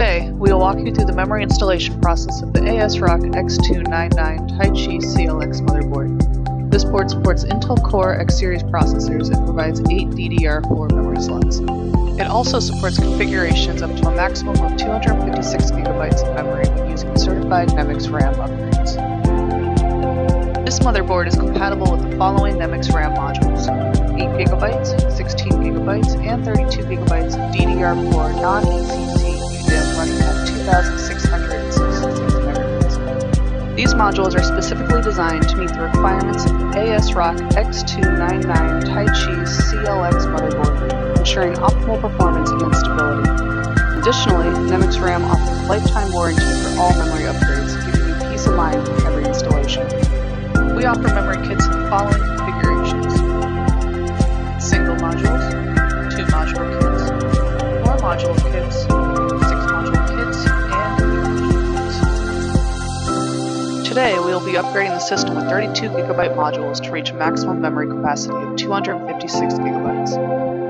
Today, we will walk you through the memory installation process of the ASROCK X299 Taichi CLX motherboard. This board supports Intel Core X series processors and provides 8 DDR4 memory slots. It also supports configurations up to a maximum of 256 GB of memory when using certified NEMIX RAM upgrades. This motherboard is compatible with the following NEMIX RAM modules: 8 GB, 16 GB, and 32 GB of DDR4 non-ECC UDIMM running at 2666 MHz. These modules are specifically designed to meet the requirements of the ASROCK X299 Taichi CLX motherboard, ensuring optimal performance and stability. Additionally, NEMIX RAM offers a lifetime warranty for all memory upgrades, giving you peace of mind with every installation. We offer memory kits in the following configurations: single modules, 2 module kits, 4 module kits, 6 module kits, and 8 module kits. Today, we will be upgrading the system with 32 GB modules to reach a maximum memory capacity of 256 GB.